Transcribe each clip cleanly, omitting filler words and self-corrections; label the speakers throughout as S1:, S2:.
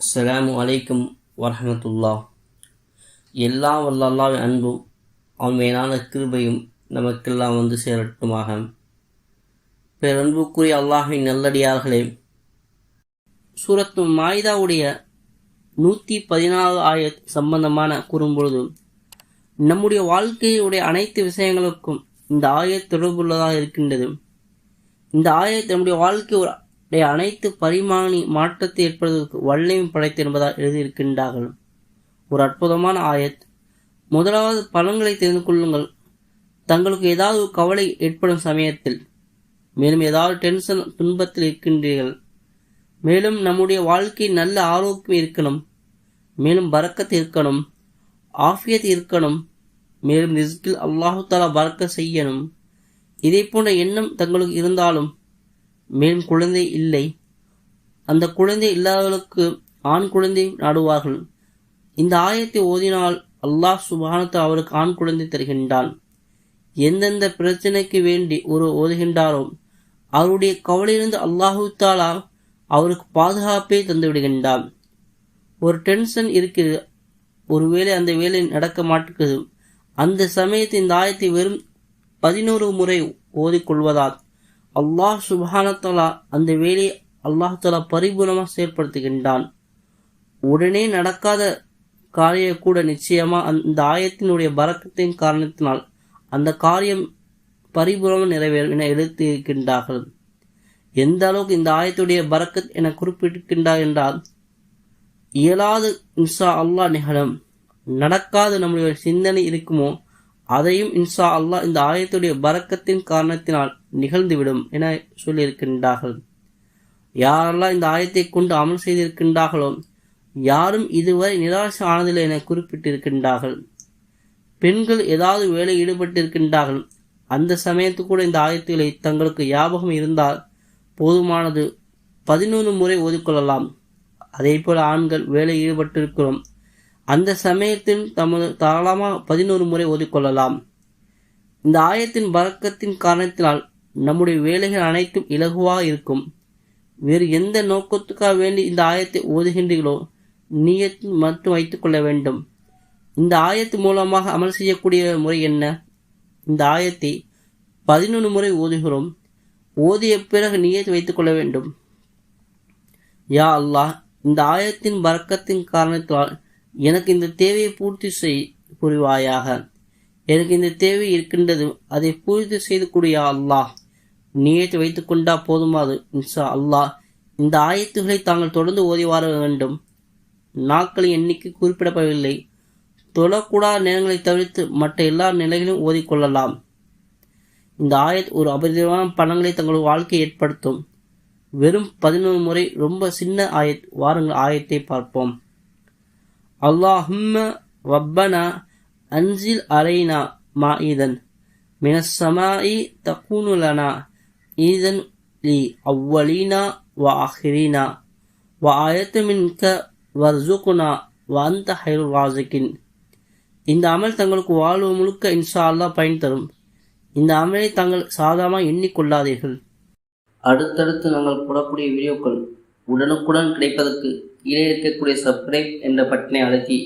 S1: அஸ்ஸலாமு அலைக்கும் வரஹ்மத்துல்லாஹ். எல்லாம் வல்ல அல்லாஹ்வின் அன்பும் அவன் மேலான கிருபையும் நமக்கெல்லாம் வந்து சேரட்டுமாக. பேரன்புக்குரிய அல்லாஹ்வின் நல்லடியார்களே, சூரத்து மாயிதாவுடைய 114 ஆயத் சம்பந்தமான கூறும்பொழுது, நம்முடைய வாழ்க்கையுடைய அனைத்து விஷயங்களுக்கும் இந்த ஆயத் தொடர்புள்ளதாக இருக்கின்றது. இந்த ஆயத் நம்முடைய வாழ்க்கை அனைத்து பரிமாணி மாற்றத்தை ஏற்படுவதற்கு வல்லமையும் படைத்து என்பதால் எழுதியிருக்கின்றார்கள். ஒரு அற்புதமான ஆயத். முதலாவது பலன்களை தெரிந்து கொள்ளுங்கள். தங்களுக்கு ஏதாவது ஒரு கவலை ஏற்படும் சமயத்தில், மேலும் ஏதாவது டென்ஷன் துன்பத்தில் இருக்கின்றீர்கள், மேலும் நம்முடைய வாழ்க்கை நல்ல ஆரோக்கியம் இருக்கணும், மேலும் பரக்கத் இருக்கணும், ஆஃபியத் இருக்கணும், மேலும் ரிஸ்கில் அல்லாஹு தஆலா பரக்க செய்யணும், இதே போன்ற எண்ணம் தங்களுக்கு இருந்தாலும், மேலும் குழந்தை இல்லை, அந்த குழந்தை இல்லாதவர்களுக்கு ஆண் குழந்தை நாடுவார்கள். இந்த ஆயத்தை ஓதினால் அல்லாஹ் சுப்ஹானஹு வ தஆலா அவருக்கு ஆண் குழந்தை தருகின்றான். எந்தெந்த பிரச்சனைக்கு வேண்டி ஒரு ஓதுகின்றாரோ அவருடைய கவலையிலிருந்து அல்லாஹு தஆலா அவருக்கு பாதுகாப்பை தந்து விடுகின்றான். ஒரு டென்ஷன் இருக்கிறது, ஒரு வேளை அந்த வேலை நடக்க மாட்டேங்குது, அந்த சமயத்தில் இந்த ஆயத்தை வெறும் 11 முறை ஓதிக்கொள்வதால் அல்லாஹ் சுப்ஹானஹு வ தஆலா அந்த வேலையை அல்லாஹ் தஆலா பரிபூர்ணமாக செயல்படுத்துகின்றான். உடனே நடக்காத காரியம் கூட நிச்சயமா அந்த ஆயத்தினுடைய பரக்கத்தின் காரணத்தினால் அந்த காரியம் பரிபூர்ணமாக நிறைவேறும் என எழுத்து இருக்கின்றார்கள். எந்த அளவுக்கு இந்த ஆயத்துடைய பரக்கத் என குறிப்பிட்டிருக்கின்றார் என்றால், இயலாது இன்ஷா அல்லாஹ் நிகழும், நடக்காத நம்முடைய சிந்தனை இருக்குமோ அதையும் இன்ஷா அல்லாஹ் இந்த ஆயத்துடைய பரக்கத்தின் காரணத்தினால் நிகழ்ந்துவிடும் என சொல்லியிருக்கின்றார்கள். யாரெல்லாம் இந்த ஆயத்தை கொண்டு அமல் செய்திருக்கின்றார்களோ யாரும் இதுவரை நிராசை ஆனதில்லை என குறிப்பிட்டிருக்கின்றார்கள். பெண்கள் ஏதாவது வேலை ஈடுபட்டிருக்கின்றார்கள், அந்த சமயத்துக்கு கூட இந்த ஆயத்துக்களை தங்களுக்கு ஞாபகம் இருந்தால் போதுமானது 11 முறை ஓதிக்கொள்ளலாம். அதே போல ஆண்கள் வேலை ஈடுபட்டிருக்கிறோம், அந்த சமயத்தில் தமது தாராளமாக 11 முறை ஓதிக்கொள்ளலாம். இந்த ஆயத்தின் பரக்கத்தின் காரணத்தினால் நம்முடைய வேலைகள் அனைத்தும் இலகுவாக இருக்கும். வேறு எந்த நோக்கத்துக்காக வேண்டி இந்த ஆயத்தை ஓதுகின்றீர்களோ நியத் மட்டும் வைத்துக் கொள்ள வேண்டும். இந்த ஆயத்து மூலமாக அமல் செய்யக்கூடிய முறை என்ன? இந்த ஆயத்தை 11 முறை ஓதுகிறோம், ஓதிய பிறகு நியத் வைத்துக் கொள்ள வேண்டும். யா அல்லாஹ், இந்த ஆயத்தின் பரக்கத்தின் காரணத்தினால் எனக்கு இந்த தேவையை பூர்த்தி புரிவாயாக. எனக்கு இந்த தேவை இருக்கின்றது, அதை பூர்த்தி செய்து கொடு யா அல்லாஹ். நியத்தை வைத்துக் கொண்டா போதுமாது. இன்ஷா அல்லாஹ் இந்த ஆயத்துகளை தாங்கள் தொடர்ந்து ஓதி வர வேண்டும். நாட்களின் எண்ணிக்கை குறிப்பிடப்படவில்லை. தொழக்கூடாத நேரங்களை தவிர்த்து மற்ற எல்லா நிலைகளிலும் ஓதிக்கொள்ளலாம். இந்த ஆயத் ஒரு அபரிதமான பலன்களை தங்கள் வாழ்க்கையை ஏற்படுத்தும். வெறும் 11 முறை, ரொம்ப சின்ன ஆயத். வாருங்கள் ஆயத்தை பார்ப்போம். அல்லாஹும்ம ரப்பனா அன்சில் அலைனா மாஇதன் மினஸ் ஸமாஇ தகூனு லனா ஈதன் லி அவ்வலீனா வ ஆஹிரீனா வ ஆயத்து மின்க வர்ஸுக்னா வ அன்த ஹைருர் ராஸிகின். இந்த அமல் தங்களுக்கு வாழ்வு முழுக்க இன்ஷா அல்லாஹ் பயன் தரும். இந்த அமலை தாங்கள் சாதாரணமாக எண்ணிக்கொள்ளாதீர்கள். அடுத்தடுத்து நாங்கள் போடக்கூடிய வீடியோக்கள் உடனுக்குடன் கிடைப்பதற்கு கீழே இருக்கக்கூடிய சப்ஸ்கிரைப் என்ற பட்டனை அழுத்தி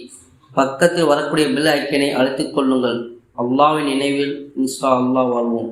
S1: பக்கத்தில் வரக்கூடிய பெல் ஐக்கனை அழுத்திக் கொள்ளுங்கள். அல்லாஹ்வின் நினைவில் இன்ஷா அல்லாஹ் வாழ்வோம்.